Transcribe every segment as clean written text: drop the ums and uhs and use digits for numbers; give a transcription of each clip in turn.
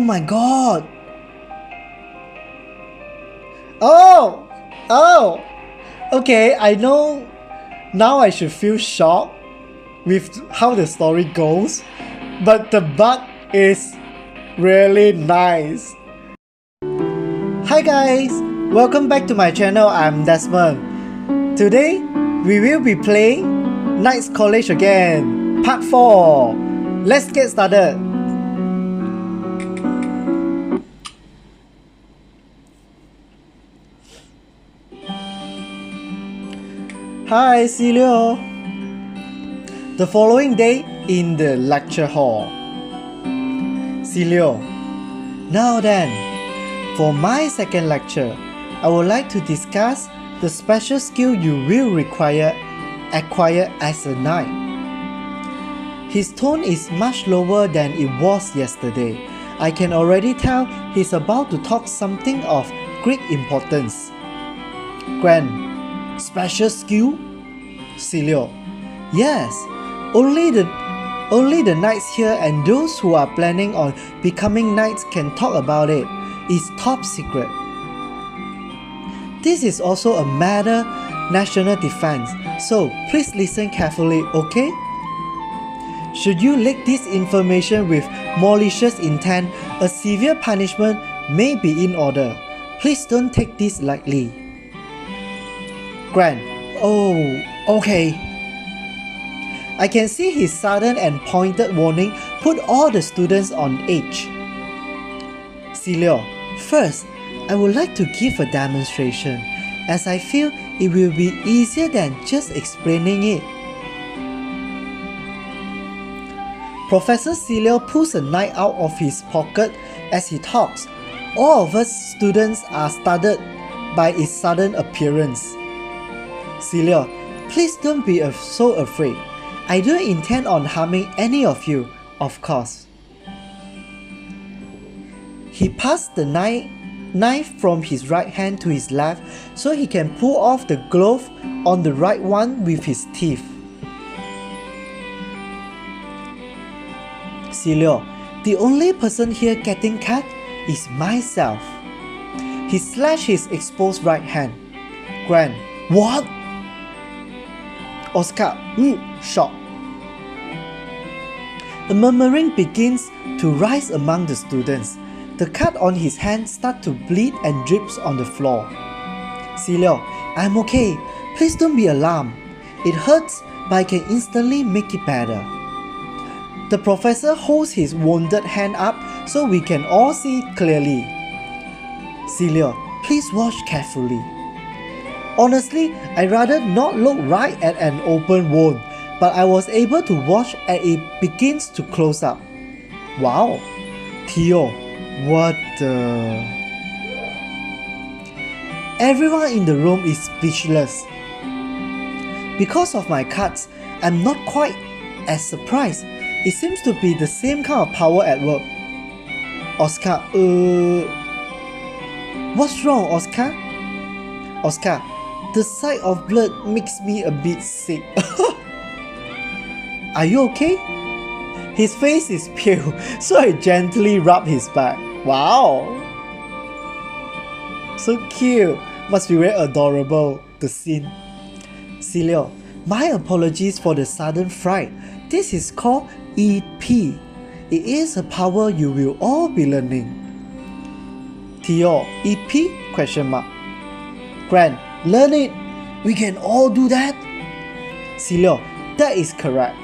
my god! Oh! Okay, I know now I should feel shocked with how the story goes, but the bug is really nice. Hi guys! Welcome back to my channel, I'm Desmond. Today, we will be playing Knights College again, part 4. Let's get started. Hi Celia! The following day in the lecture hall. Celia, now then, for my second lecture, I would like to discuss the special skill you will acquire as a knight. His tone is much lower than it was yesterday. I can already tell he's about to talk something of great importance. Grand. Special skill? Celia. Yes, only the knights here and those who are planning on becoming knights can talk about it. It's top secret. This is also a matter national defense, so please listen carefully, okay? Should you leak this information with malicious intent, a severe punishment may be in order. Please don't take this lightly. Grant. Oh, okay. I can see his sudden and pointed warning put all the students on edge. Celia, first, I would like to give a demonstration, as I feel it will be easier than just explaining it. Professor Celia pulls a knife out of his pocket as he talks. All of us students are startled by its sudden appearance. Celia, please don't be so afraid. I don't intend on harming any of you, of course. He passed the knife from his right hand to his left so he can pull off the glove on the right one with his teeth. Celia, the only person here getting cut is myself. He slashed his exposed right hand. Grant, what? Oscar, shocked. The murmuring begins to rise among the students. The cut on his hand starts to bleed and drips on the floor. Celia, I'm okay. Please don't be alarmed. It hurts, but I can instantly make it better. The professor holds his wounded hand up so we can all see clearly. Celia, please watch carefully. Honestly, I'd rather not look right at an open wound, but I was able to watch as it begins to close up. Wow! Theo, what the... Everyone in the room is speechless. Because of my cuts, I'm not quite as surprised. It seems to be the same kind of power at work. Oscar, what's wrong, Oscar? Oscar, the sight of blood makes me a bit sick. Are you okay? His face is pale, so I gently rub his back. Wow! So cute. Must be very adorable, the scene. Celia, my apologies for the sudden fright. This is called EP. It is a power you will all be learning. Theo, EP? Question mark. Grant, learn it. We can all do that. Celia, that is correct.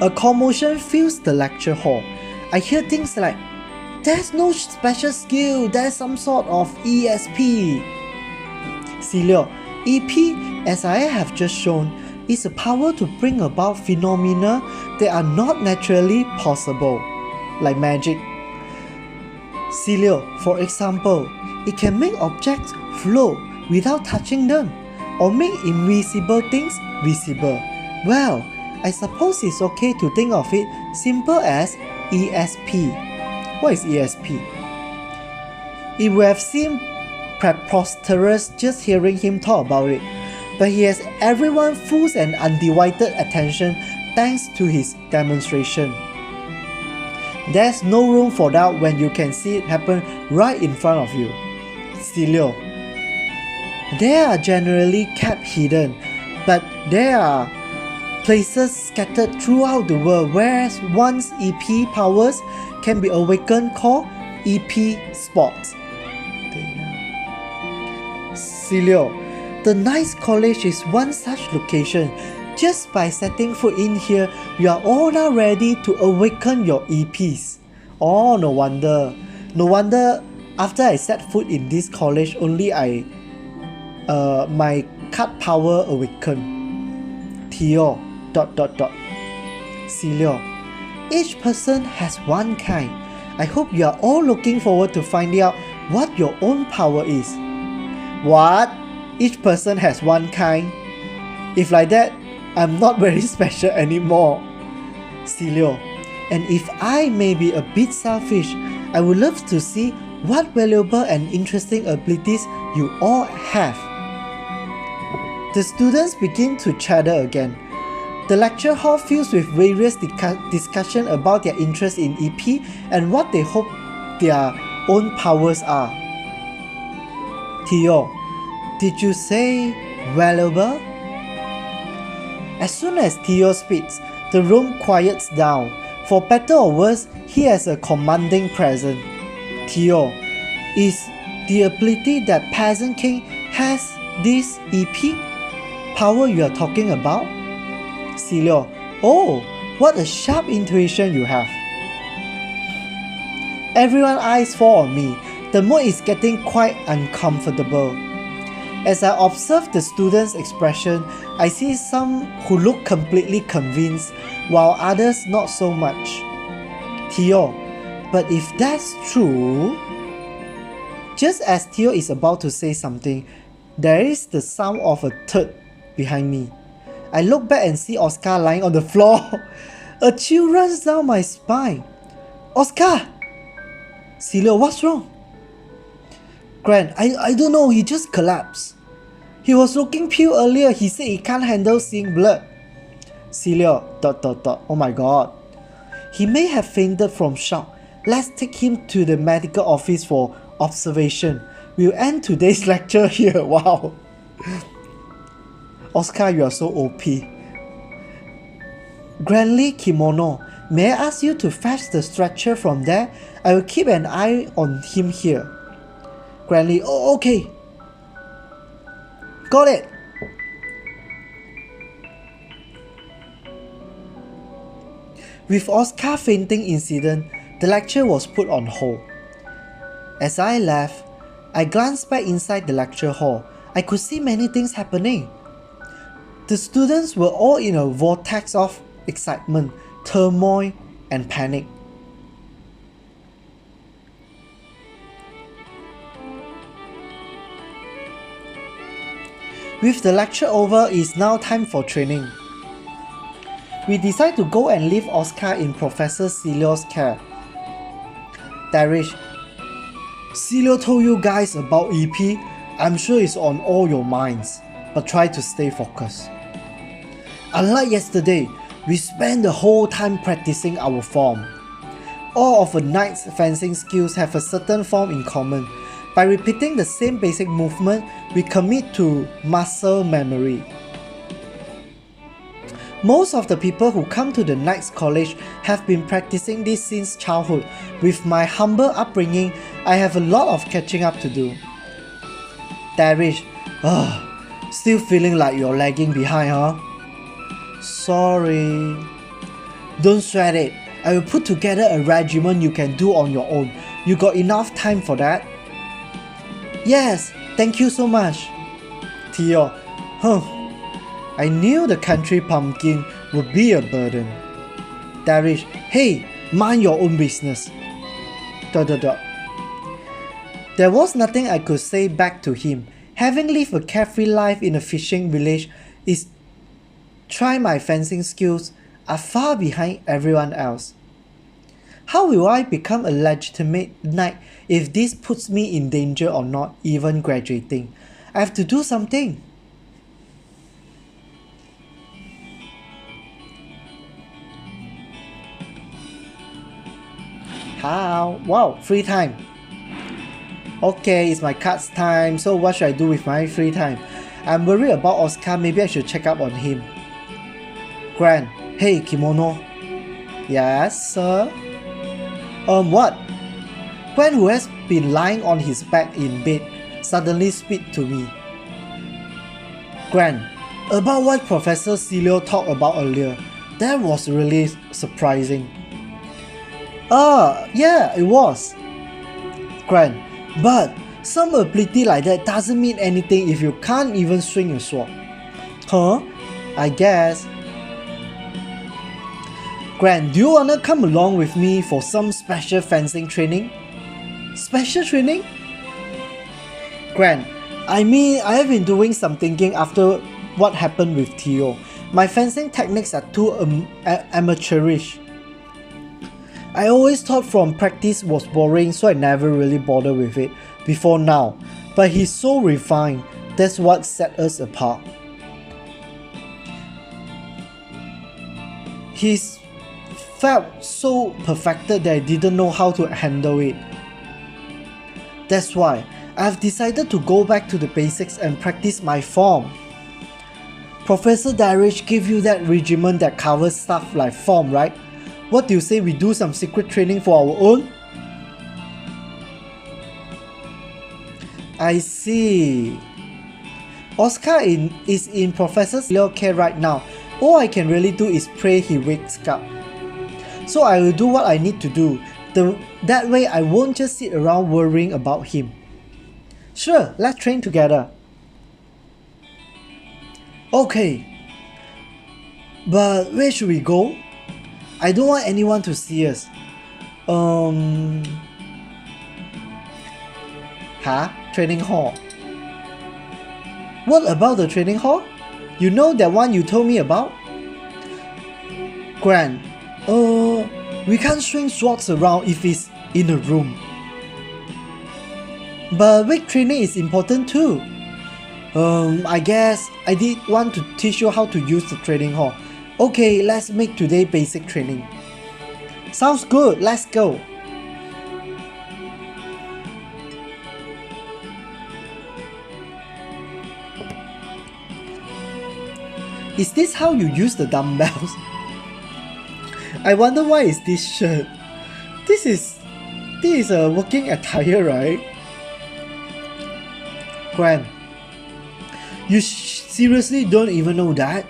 A commotion fills the lecture hall. I hear things like, there's no special skill, there's some sort of ESP. Celia, EP, as I have just shown, is a power to bring about phenomena that are not naturally possible, like magic. Celia, for example, it can make objects float without touching them, or make invisible things visible. Well, I suppose it's okay to think of it simple as ESP. What is ESP? It would have seemed preposterous just hearing him talk about it, but he has everyone's full and undivided attention thanks to his demonstration. There's no room for doubt when you can see it happen right in front of you. Celia. They are generally kept hidden, but there are places scattered throughout the world where one's EP powers can be awakened, called EP spots. Celia. The Knights College is one such location. Just by setting foot in here, you are all now ready to awaken your EPs. Oh, no wonder. No wonder after I set foot in this college, only my card power awakened. Theo. ... Celia. Each person has one kind. I hope you are all looking forward to finding out what your own power is. What? Each person has one kind? If like that, I'm not very special anymore. Celia. And if I may be a bit selfish, I would love to see what valuable and interesting abilities you all have. The students begin to chatter again. The lecture hall fills with various discussion about their interest in EP and what they hope their own powers are. Theo. Did you say valuable? As soon as Theo speaks, the room quiets down. For better or worse, he has a commanding presence. Theo. Is the ability that Peasant King has this EP power you are talking about? Celia. Oh, what a sharp intuition you have. Everyone's eyes fall on me. The mood is getting quite uncomfortable. As I observe the students' expression, I see some who look completely convinced, while others not so much. Theo. But if that's true... Just as Theo is about to say something, there is the sound of a thud behind me. I look back and see Oscar lying on the floor. A chill runs down my spine. Oscar! Celia, what's wrong? Grant, I don't know, he just collapsed. He was looking pale earlier, he said he can't handle seeing blood. Celia, ... Oh my god. He may have fainted from shock. Let's take him to the medical office for observation. We'll end today's lecture here. Wow. Oscar, you are so OP. Grandly Kemono, may I ask you to fetch the stretcher from there? I will keep an eye on him here. Grandly, oh okay. Got it. With Oscar fainting incident, the lecture was put on hold. As I left, I glanced back inside the lecture hall. I could see many things happening. The students were all in a vortex of excitement, turmoil, and panic. With the lecture over, it's now time for training. We decide to go and leave Oscar in Professor Celia's care. Darish, Celia told you guys about EP. I'm sure it's on all your minds, but try to stay focused. Unlike yesterday, we spent the whole time practicing our form. All of a knight's fencing skills have a certain form in common. By repeating the same basic movement, we commit to muscle memory. Most of the people who come to the Knights College have been practicing this since childhood. With my humble upbringing, I have a lot of catching up to do. Darish, still feeling like you're lagging behind, huh? Sorry. Don't sweat it. I will put together a regimen you can do on your own. You got enough time for that? Yes, thank you so much. Theo, I knew the country pumpkin would be a burden. Darish, hey, mind your own business. ... There was nothing I could say back to him. Having lived a carefree life in a fishing village is try my fencing skills are far behind everyone else. How will I become a legitimate knight if this puts me in danger or not even graduating? I have to do something. How? Wow, free time. Okay, it's my cards time. So what should I do with my free time? I'm worried about Oscar. Maybe I should check up on him. Gran. Hey, Kemono. Yes, sir? What? Gran, who has been lying on his back in bed, suddenly speak to me. Gran. About what Professor Celia talked about earlier. That was really surprising. Yeah, it was. Gran. But some ability like that doesn't mean anything if you can't even swing a sword. Huh? I guess. Gran, do you wanna come along with me for some special fencing training? Special training? Gran, I mean, I have been doing some thinking after what happened with Theo. My fencing techniques are too amateurish. I always thought from practice was boring, so I never really bothered with it before now. But he's so refined, that's what set us apart. He's felt so perfected that I didn't know how to handle it. That's why I've decided to go back to the basics and practice my form. Professor Darich gave you that regimen that covers stuff like form, right? What do you say we do some secret training for our own? I see. Oscar is in Professor Celia's care right now. All I can really do is pray he wakes up. So I will do what I need to do. That way I won't just sit around worrying about him. Sure, let's train together. Okay. But where should we go? I don't want anyone to see us. Training hall. What about the training hall? You know that one you told me about? Gran. We can't swing swords around if it's in a room. But weight training is important too. I guess I did want to teach you how to use the training hall. Okay, let's make today basic training. Sounds good, let's go. Is this how you use the dumbbells? I wonder why is this shirt? This is a working attire, right? Gran, you seriously don't even know that?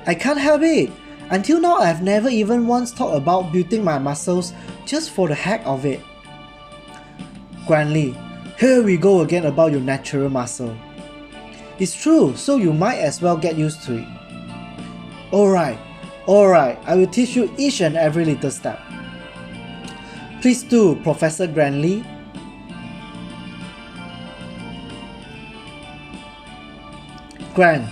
I can't help it. Until now, I've never even once thought about building my muscles just for the heck of it. Granly, here we go again about your natural muscle. It's true, so you might as well get used to it. Alright, I will teach you each and every little step. Please do, Professor Granley. Gran,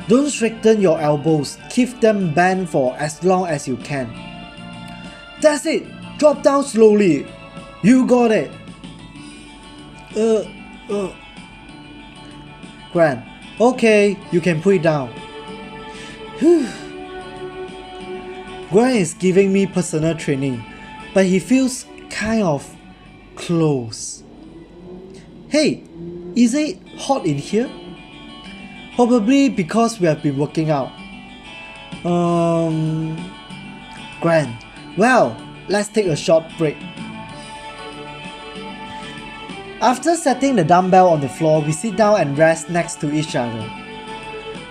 don't straighten your elbows, keep them bent for as long as you can. That's it, drop down slowly. You got it. Gran, okay, you can put it down. Gran is giving me personal training, but he feels kind of close. Hey, is it hot in here? Probably because we have been working out. Gran, well, let's take a short break. After setting the dumbbell on the floor, we sit down and rest next to each other.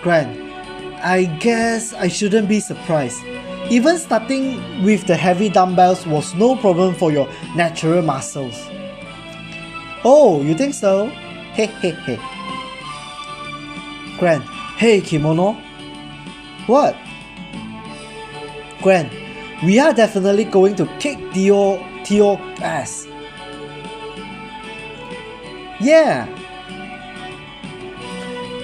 Gran, I guess I shouldn't be surprised. Even starting with the heavy dumbbells was no problem for your natural muscles. Oh, you think so? Hehehe. Gran, hey Kemono. What? Gran, we are definitely going to kick Theo ass. Yeah.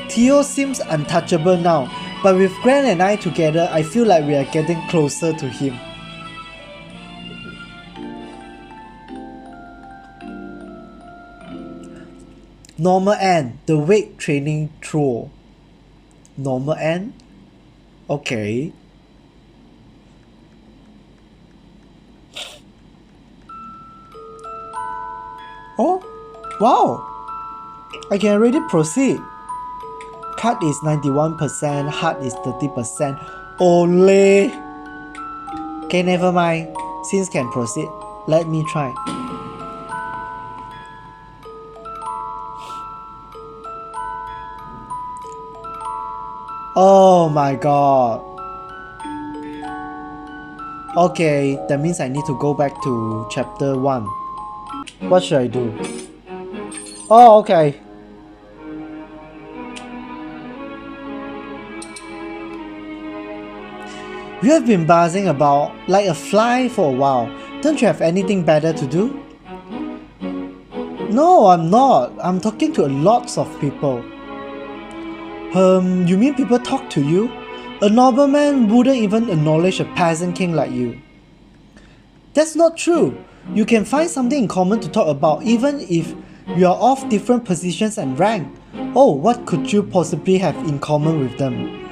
Theo seems untouchable now, but with Gran and I together, I feel like we are getting closer to him. Normal N, the weight training throw. Normal N? Okay. Oh, wow. I can already proceed. Cut is 91%, heart is 30%. Ole. Okay, never mind. Since can proceed, let me try. Oh my god. Okay, that means I need to go back to chapter 1. What should I do? Oh, okay. You have been buzzing about like a fly for a while. Don't you have anything better to do? No, I'm not. I'm talking to lots of people. You mean people talk to you? A nobleman wouldn't even acknowledge a peasant king like you. That's not true. You can find something in common to talk about even if you are of different positions and rank. Oh, what could you possibly have in common with them?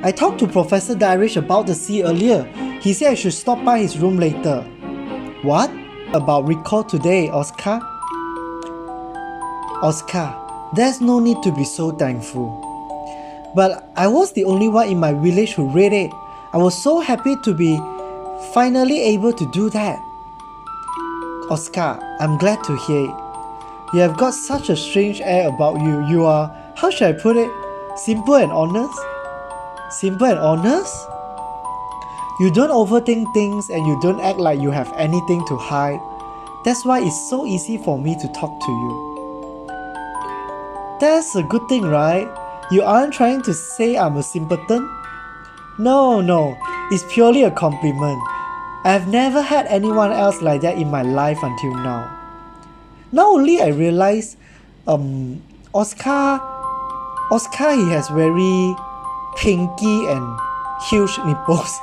I talked to Professor Dirish about the sea earlier. He said I should stop by his room later. What? About recall today, Oscar? Oscar, there's no need to be so thankful. But I was the only one in my village who read it. I was so happy to be finally able to do that. Oscar, I'm glad to hear it. You have got such a strange air about you. You are, how should I put it? Simple and honest? Simple and honest? You don't overthink things and you don't act like you have anything to hide. That's why it's so easy for me to talk to you. That's a good thing, right? You aren't trying to say I'm a simpleton? No, it's purely a compliment. I've never had anyone else like that in my life until now. Not only I realize, Oscar, he has very pinky and huge nipples.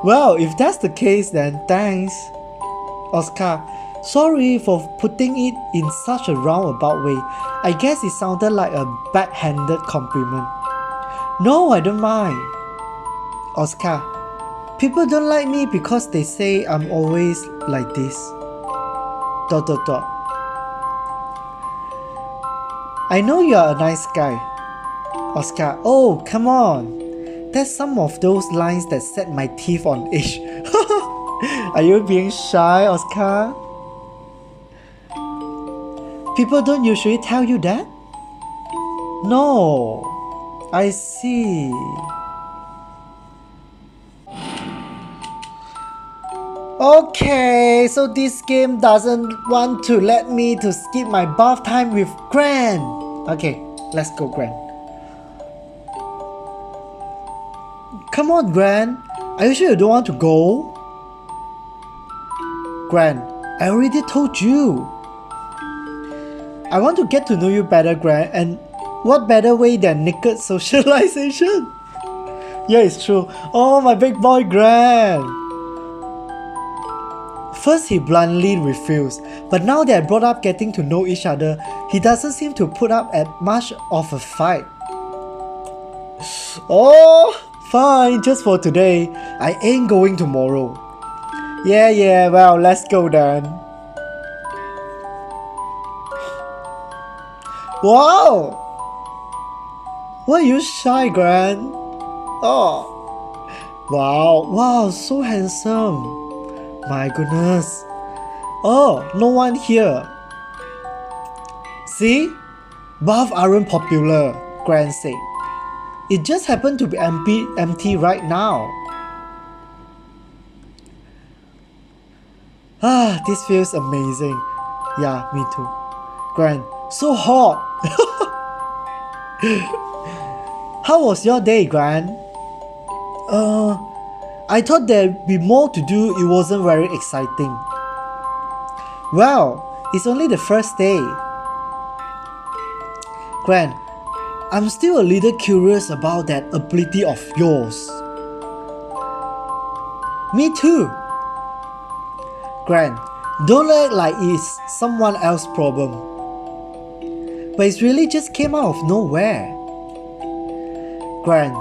Well, if that's the case, then thanks, Oscar. Sorry for putting it in such a roundabout way. I guess it sounded like a backhanded compliment. No, I don't mind. Oscar, people don't like me because they say I'm always like this. ... I know you're a nice guy. Oscar, oh, come on. That's some of those lines that set my teeth on edge. Are you being shy, Oscar? People don't usually tell you that? No, I see. Okay, so this game doesn't want to let me to skip my bath time with Gran. Okay, let's go, Gran. Come on, Gran. Are you sure you don't want to go? Gran, I already told you. I want to get to know you better, Gran, and what better way than naked socialization? Yeah, it's true. Oh, my big boy, Gran. First, he bluntly refused, but now they are brought up getting to know each other, he doesn't seem to put up at much of a fight. Oh, fine, just for today. I ain't going tomorrow. Yeah, well, let's go then. Wow! Why are you shy, Gran? Oh. Wow, so handsome. My goodness. Oh, no one here. See? Baths aren't popular, Gran said. It just happened to be empty right now. Ah, this feels amazing. Yeah, me too. Gran, so hot. How was your day, Gran? I thought there'd be more to do. It wasn't very exciting. Well, it's only the first day. Gran, I'm still a little curious about that ability of yours. Me too. Gran, don't act like it's someone else's problem. But it really just came out of nowhere. Gran,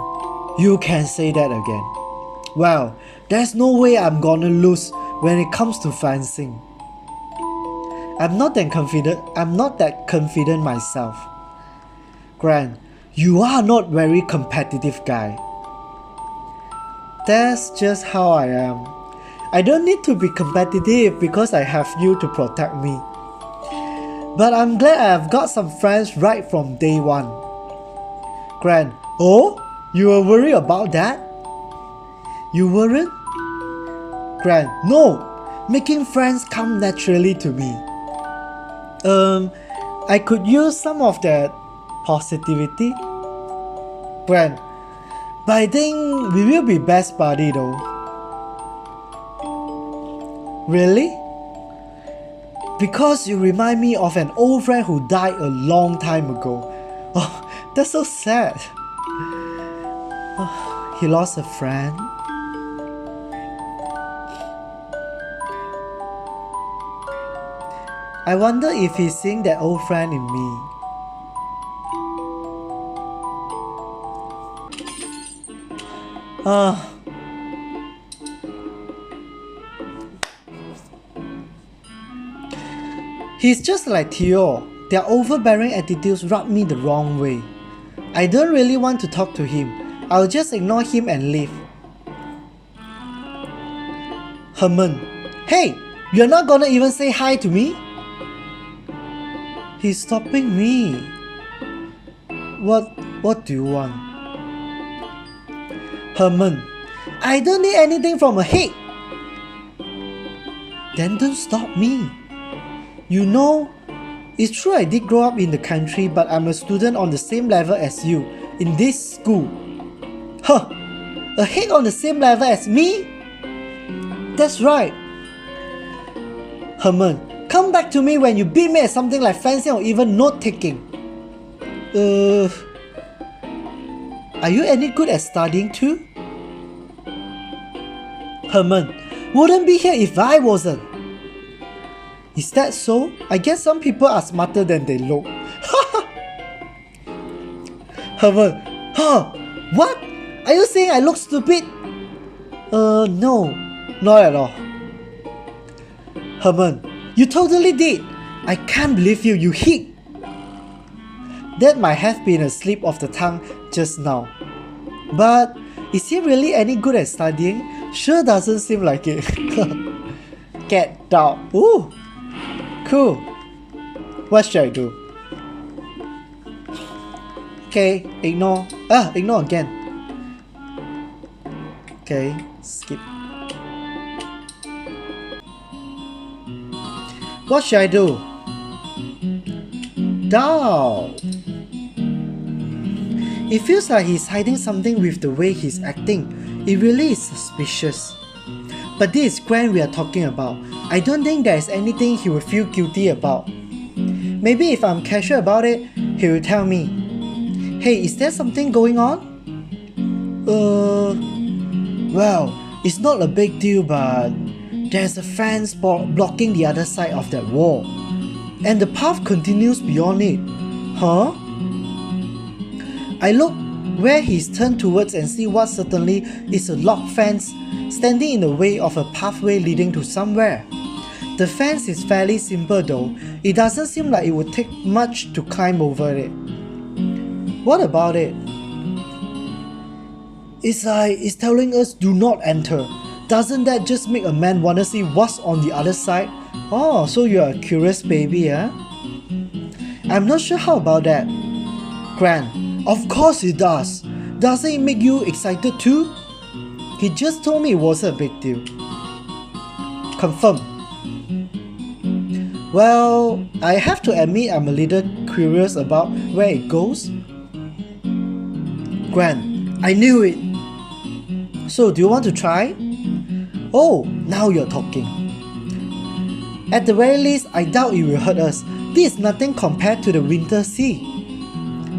you can say that again. Well, there's no way I'm gonna lose when it comes to fencing. I'm not that confident myself. Gran, you are not very competitive guy. That's just how I am. I don't need to be competitive because I have you to protect me. But I'm glad I have got some friends right from day one. Gran, oh? You were worried about that? You weren't? Gran, no! Making friends come naturally to me. I could use some of that positivity. Gran, but I think we will be best buddy though. Really? Because you remind me of an old friend who died a long time ago. Oh, that's so sad. Oh, he lost a friend. I wonder if he's seeing that old friend in me. He's just like Theo. Their overbearing attitudes rub me the wrong way. I don't really want to talk to him. I'll just ignore him and leave. Herman, hey, you're not gonna even say hi to me? He's stopping me. What do you want? Herman, I don't need anything from a head. Then don't stop me. You know, it's true I did grow up in the country, but I'm a student on the same level as you in this school. Huh, a head on the same level as me? That's right. Herman, come back to me when you beat me at something like fencing or even note-taking. Are you any good at studying too? Herman, wouldn't be here if I wasn't. Is that so? I guess some people are smarter than they look. Herman, huh? What? Are you saying I look stupid? No, not at all. Herman, you totally did. I can't believe you hit. That might have been a slip of the tongue just now. But is he really any good at studying? Sure doesn't seem like it. Get down. Ooh, cool. What should I do? Okay, ignore. Ignore again. Okay, skip. What should I do? Down. It feels like he's hiding something with the way he's acting. It really is suspicious. But this is Gwen we are talking about. I don't think there is anything he would feel guilty about. Maybe if I'm casual about it, he will tell me, "Hey, is there something going on?" Well, it's not a big deal, but there's a fence blocking the other side of that wall. And the path continues beyond it. Huh? I look where he's turned towards and see what certainly is a log fence standing in the way of a pathway leading to somewhere. The fence is fairly simple though. It doesn't seem like it would take much to climb over it. What about it? It's like it's telling us do not enter. Doesn't that just make a man wanna see what's on the other side? Oh, so you're a curious baby, huh? I'm not sure how about that. Gran, of course it does. Doesn't it make you excited too? He just told me it wasn't a big deal. Confirm. Well, I have to admit I'm a little curious about where it goes. Gran, I knew it. So do you want to try? Oh, now you're talking. At the very least, I doubt it will hurt us. This is nothing compared to the winter sea.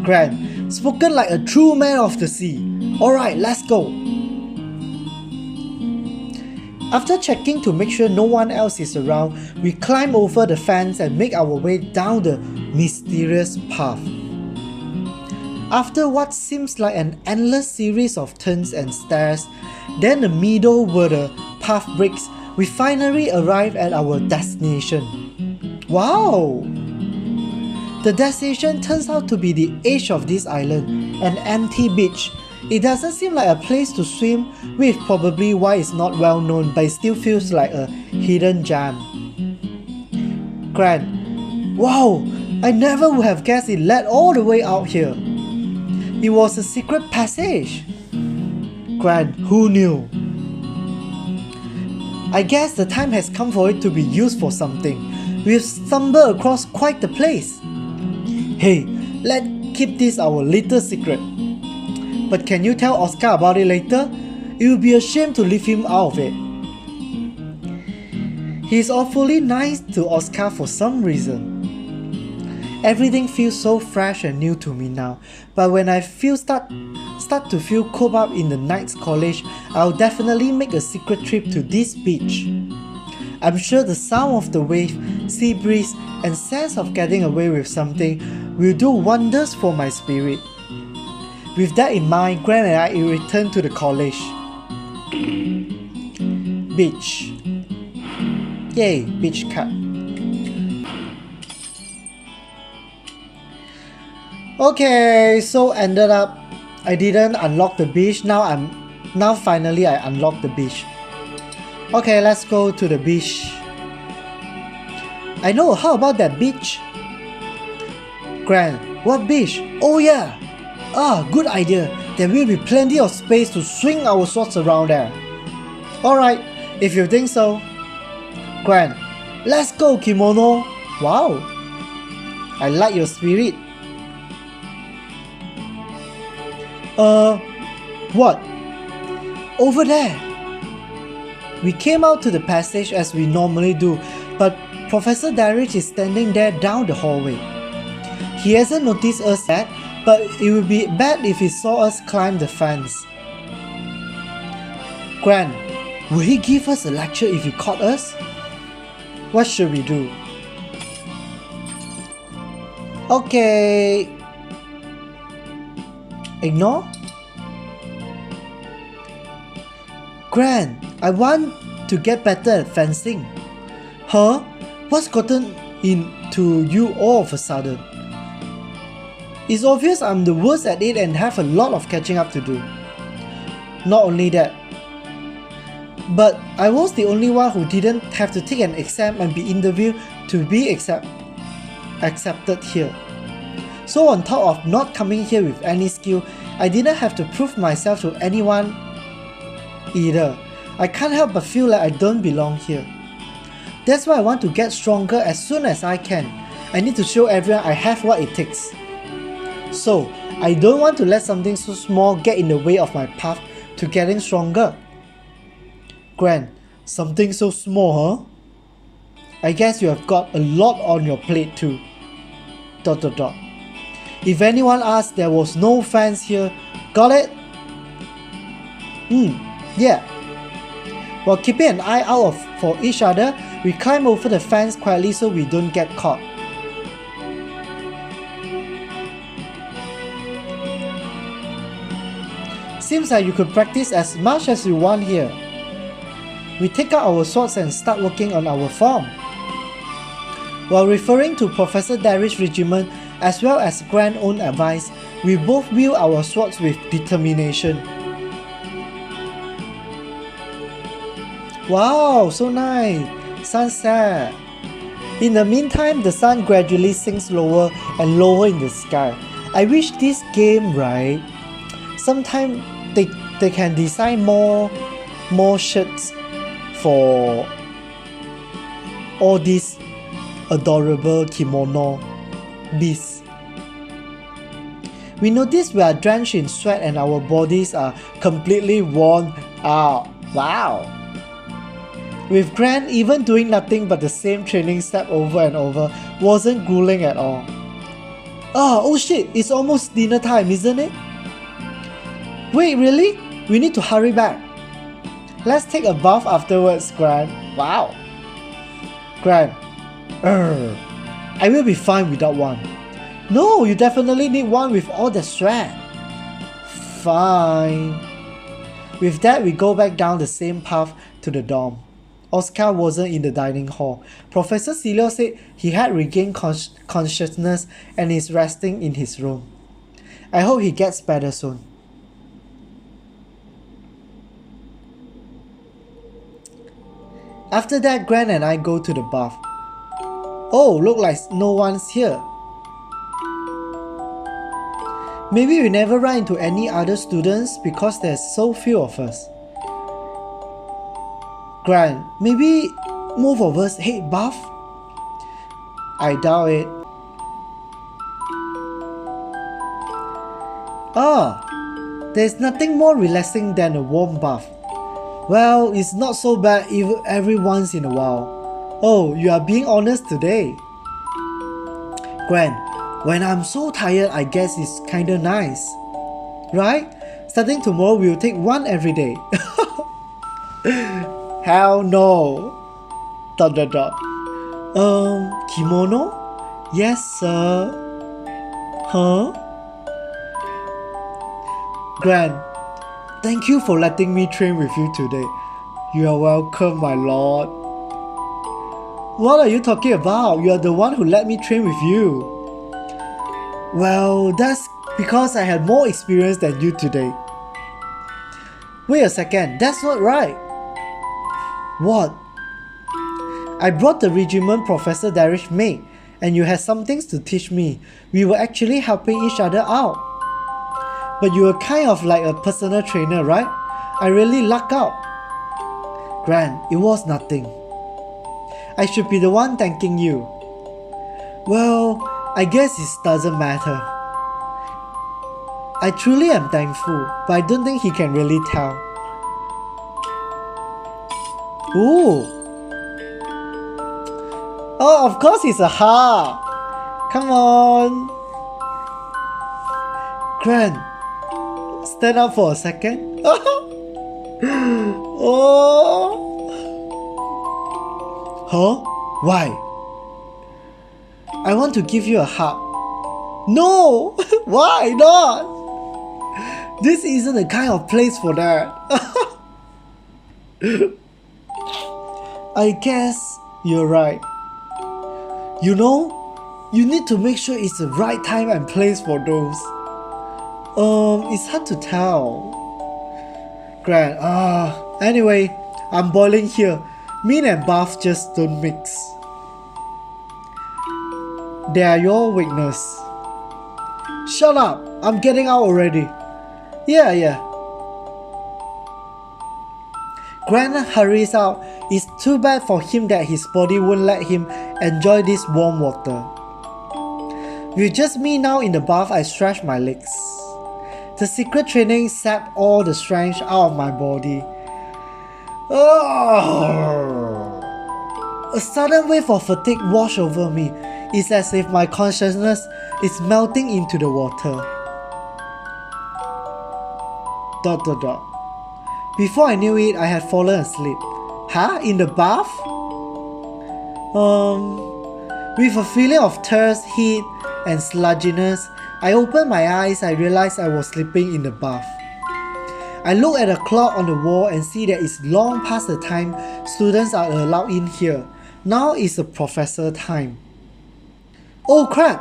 Gran, spoken like a true man of the sea. Alright, let's go. After checking to make sure no one else is around, we climb over the fence and make our way down the mysterious path. After what seems like an endless series of turns and stairs, then the middle where the path breaks, we finally arrive at our destination. Wow! The destination turns out to be the edge of this island, an empty beach. It doesn't seem like a place to swim, which probably why it's not well known, but it still feels like a hidden gem. Grant, wow! I never would have guessed it led all the way out here. It was a secret passage. Grant, who knew? I guess the time has come for it to be used for something. We've stumbled across quite the place. Hey, let's keep this our little secret. But can you tell Oscar about it later? It would be a shame to leave him out of it. He's awfully nice to Oscar for some reason. Everything feels so fresh and new to me now, but when I start to feel caught up in the Knights College, I'll definitely make a secret trip to this beach. I'm sure the sound of the wave, sea breeze, and sense of getting away with something will do wonders for my spirit. With that in mind, Grant and I return to the college. Beach. Yay, beach cat. Okay, so ended up I didn't unlock the beach. Now finally I unlocked the beach. Okay, let's go to the beach. I know, how about that beach? Grant, what beach? Oh yeah! Ah, good idea. There will be plenty of space to swing our swords around there. Alright, if you think so. Grant, let's go, Kemono. Wow, I like your spirit. What? Over there. We came out to the passage as we normally do, but Professor Darridge is standing there down the hallway. He hasn't noticed us yet, but it would be bad if he saw us climb the fence. Grant, will he give us a lecture if he caught us? What should we do? Okay. Ignore? Grant, I want to get better at fencing. Huh? What's gotten into you all of a sudden? It's obvious I'm the worst at it and have a lot of catching up to do. Not only that, but I was the only one who didn't have to take an exam and be interviewed to be accepted here. So on top of not coming here with any skill, I didn't have to prove myself to anyone either. I can't help but feel like I don't belong here. That's why I want to get stronger as soon as I can. I need to show everyone I have what it takes. So, I don't want to let something so small get in the way of my path to getting stronger. Grant, something so small, huh? I guess you have got a lot on your plate too. ... If anyone asks, there was no fence here. Got it? Yeah. While keeping an eye out for each other, we climb over the fence quietly so we don't get caught. Seems like you could practice as much as you want here. We take out our swords and start working on our form. While referring to Professor Darridge's regiment as well as Grant's own advice, we both wield our swords with determination. Wow, so nice! Sunset! In the meantime, the sun gradually sinks lower and lower in the sky. I wish this game, right, sometime they can design more shirts for all these adorable Kemono beasts. We notice we are drenched in sweat and our bodies are completely worn out. Wow! With Grant even doing nothing but the same training step over and over wasn't grueling at all. Oh shit, it's almost dinner time, isn't it? Wait, really? We need to hurry back. Let's take a bath afterwards, Grant. Wow. Grant, I will be fine without one. No, you definitely need one with all the sweat. Fine. With that, we go back down the same path to the dorm. Oscar wasn't in the dining hall. Professor Celia said he had regained consciousness and is resting in his room. I hope he gets better soon. After that, Grant and I go to the bath. Oh, look like no one's here. Maybe we never run into any other students because there's so few of us. Grant, maybe most of us hate bath? I doubt it. There's nothing more relaxing than a warm bath. Well, it's not so bad even every once in a while. Oh, you are being honest today. Grant, when I'm so tired, I guess it's kinda nice. Right? Starting tomorrow, we'll take one every day. Hell no. ... Kemono? Yes, sir. Huh? Grant, thank you for letting me train with you today. You are welcome, my lord. What are you talking about? You are the one who let me train with you. Well, that's because I had more experience than you today. Wait a second, that's not right. What? I brought the regiment Professor Darish made, and you had some things to teach me. We were actually helping each other out. But you were kind of like a personal trainer, right? I really lucked out. Grant, it was nothing. I should be the one thanking you. Well, I guess it doesn't matter. I truly am thankful, but I don't think he can really tell. Ooh. Oh, of course it's a heart. Come on. Grant, stand up for a second. Oh. Huh? Why? I want to give you a hug. No! Why not? This isn't the kind of place for that. I guess you're right. You know, you need to make sure it's the right time and place for those. It's hard to tell. Grant, anyway, I'm boiling here. Mean and bath just don't mix. They are your weakness. Shut up! I'm getting out already. Yeah. Grant hurries out. It's too bad for him that his body won't let him enjoy this warm water. With just me now in the bath, I stretch my legs. The secret training sapped all the strength out of my body. A sudden wave of fatigue washed over me. It's as if my consciousness is melting into the water. ... Before I knew it, I had fallen asleep. Huh? In the bath? With a feeling of thirst, heat, and slugginess, I opened my eyes. I realized I was sleeping in the bath. I look at the clock on the wall and see that it's long past the time students are allowed in here. Now it's the professor time. Oh crap!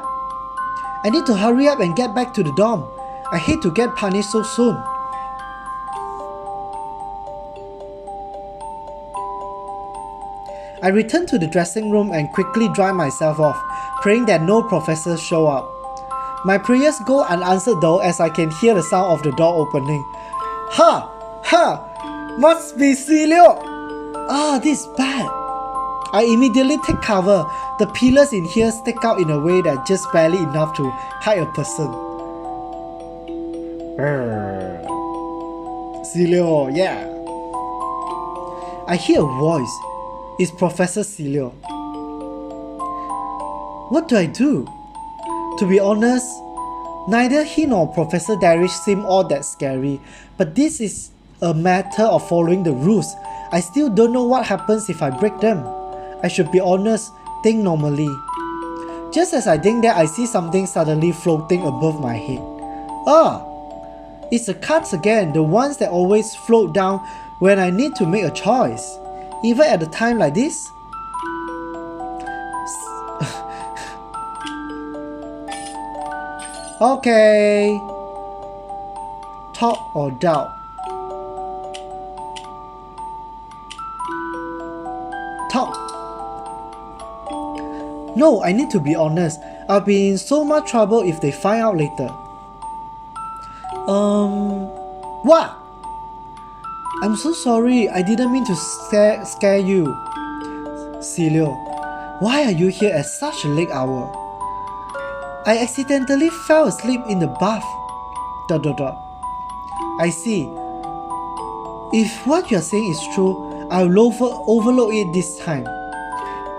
I need to hurry up and get back to the dorm. I hate to get punished so soon. I return to the dressing room and quickly dry myself off, praying that no professors show up. My prayers go unanswered though, as I can hear the sound of the door opening. Ha! Must be Celia! This is bad. I immediately take cover. The pillars in here stick out in a way that's just barely enough to hide a person. Celia, yeah. I hear a voice. It's Professor Celia. What do I do? To be honest, neither he nor Professor Darish seem all that scary, but this is a matter of following the rules. I still don't know what happens if I break them. I should be honest, think normally. Just as I think that, I see something suddenly floating above my head. It's the cards again, the ones that always float down when I need to make a choice. even at a time like this? Okay. Talk or doubt? Talk. No, I need to be honest. I'll be in so much trouble if they find out later. What? I'm so sorry. I didn't mean to scare you. Celia, why are you here at such a late hour? I accidentally fell asleep in the bath. ... I see. If what you're saying is true, I'll overlook it this time.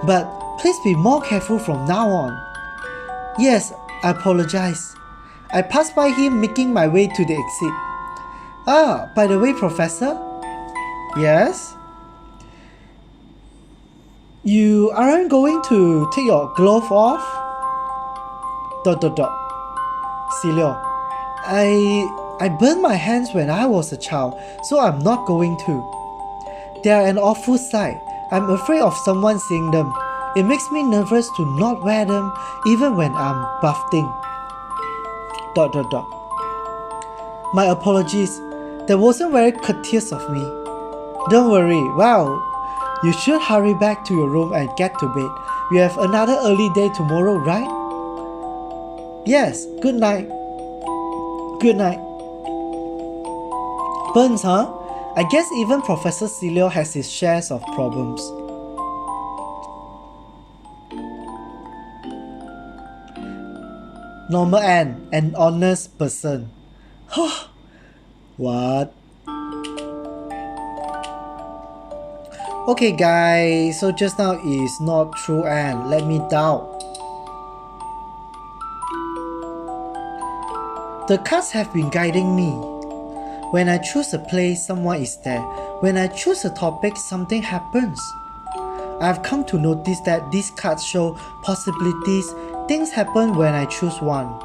But please be more careful from now on. Yes, I apologize. I passed by him making my way to the exit. Ah, by the way, Professor? Yes? You aren't going to take your glove off? ... Celia, I burned my hands when I was a child, so I'm not going to. They are an awful sight. I'm afraid of someone seeing them. It makes me nervous to not wear them even when I'm bathing. ... My apologies. That wasn't very courteous of me. Don't worry. Well, you should hurry back to your room and get to bed. You have another early day tomorrow, right? Yes. Good night. Good night. Burns, huh? I guess even Professor Celia has his shares of problems. Normal Ann, an honest person. What? Okay guys, so just now is not true Ann. Let me doubt. The cards have been guiding me. When I choose a place, someone is there. When I choose a topic, something happens. I've come to notice that these cards show possibilities. Things happen when I choose one.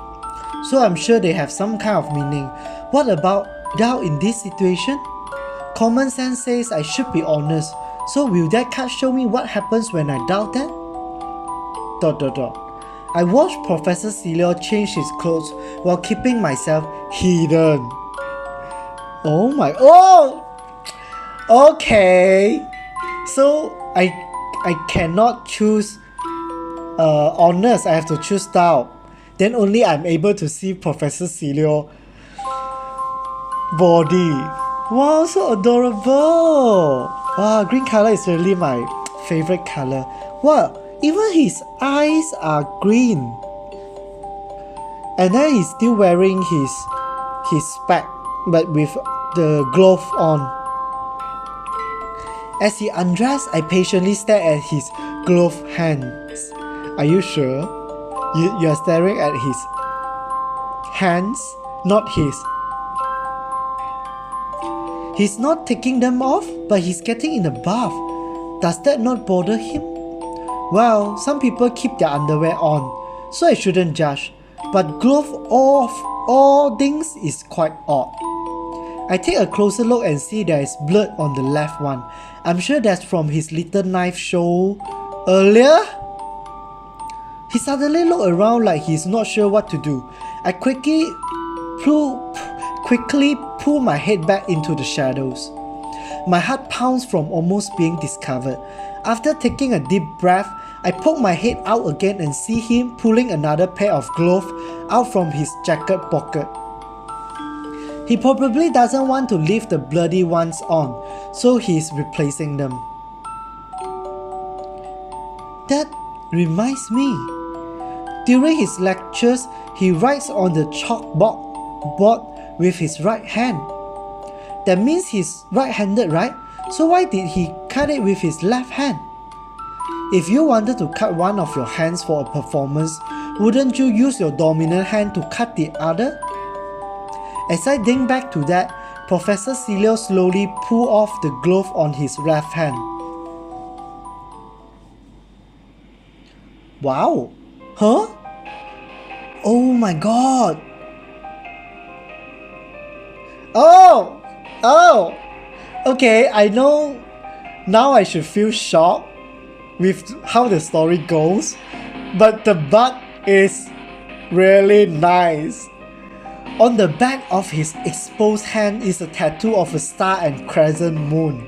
So I'm sure they have some kind of meaning. What about doubt in this situation? Common sense says I should be honest. So will that card show me what happens when I doubt that? ... I watched Professor Celia change his clothes while keeping myself hidden. Oh my... Oh! Okay. So I cannot choose honest. I have to choose doubt. Then only I'm able to see Professor Celia body. Wow, so adorable. Wow, green color is really my favorite color. Wow, even his eyes are green. And then he's still wearing his spec, but with the glove on. As he undressed, I patiently stared at his gloved hands. Are you sure? You are staring at his hands, not his. He's not taking them off, but he's getting in the bath. Does that not bother him? Well, some people keep their underwear on, so I shouldn't judge. But glove off all things is quite odd. I take a closer look and see there is blood on the left one. I'm sure that's from his little knife show earlier. He suddenly looked around like he's not sure what to do. I quickly pull my head back into the shadows. My heart pounds from almost being discovered. After taking a deep breath, I poke my head out again and see him pulling another pair of gloves out from his jacket pocket. He probably doesn't want to leave the bloody ones on, so he's replacing them. That reminds me. During his lectures, he writes on the chalkboard with his right hand. That means he's right-handed, right? So why did he cut it with his left hand? If you wanted to cut one of your hands for a performance, wouldn't you use your dominant hand to cut the other? As I think back to that, Professor Celia slowly pulled off the glove on his left hand. Wow! Huh? Oh my god! Oh! Oh! Okay, I know Now I should feel shocked with how the story goes, but the but is really nice. On the back of his exposed hand is a tattoo of a star and crescent moon.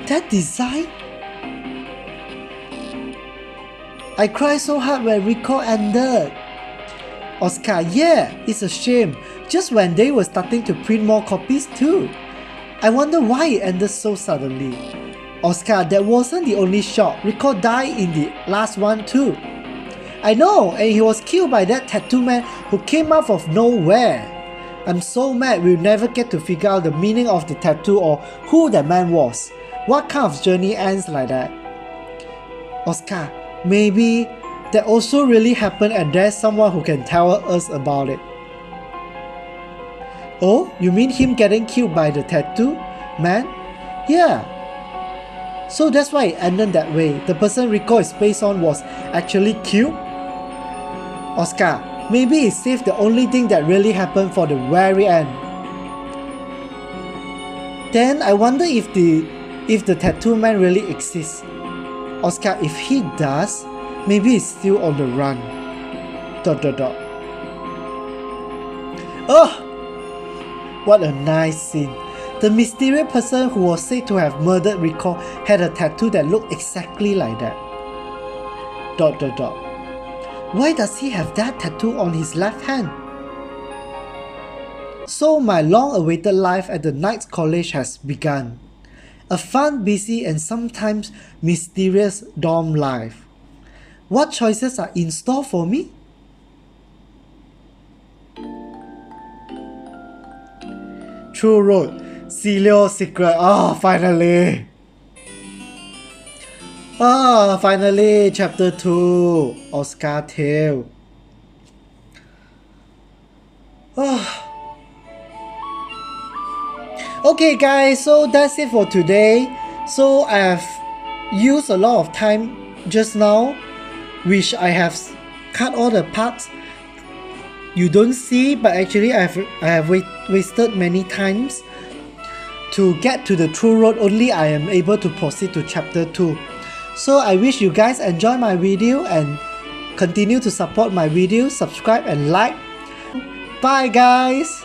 That design? I cried so hard when Rico ended. Oscar, yeah, it's a shame. Just when they were starting to print more copies too. I wonder why it ended so suddenly. Oscar, that wasn't the only shock. Rico died in the last one too. I know, and he was killed by that tattoo man who came out of nowhere. I'm so mad we'll never get to figure out the meaning of the tattoo or who that man was. What kind of journey ends like that? Oscar, maybe that also really happened and there's someone who can tell us about it. Oh, you mean him getting killed by the tattoo man? Yeah. So that's why it ended that way. The person Rico is based on was actually killed? Oscar, maybe it saved the only thing that really happened for the very end. Then I wonder if the tattoo man really exists. Oscar, if he does, maybe he's still on the run. ... Oh! What a nice scene. The mysterious person who was said to have murdered Rico had a tattoo that looked exactly like that. ... Why does he have that tattoo on his left hand? So my long-awaited life at the Knights College has begun. A fun, busy and sometimes mysterious dorm life. What choices are in store for me? True Road, Celia's Secret. Oh, finally! Ah, finally, chapter 2, Oscar Tale. Okay guys, so that's it for today. So I have used a lot of time just now, which I have cut all the parts you don't see, but actually I have wasted many times to get to the true road. Only I am able to proceed to chapter 2. So I wish you guys enjoy my video and continue to support my videos, subscribe and like. Bye guys!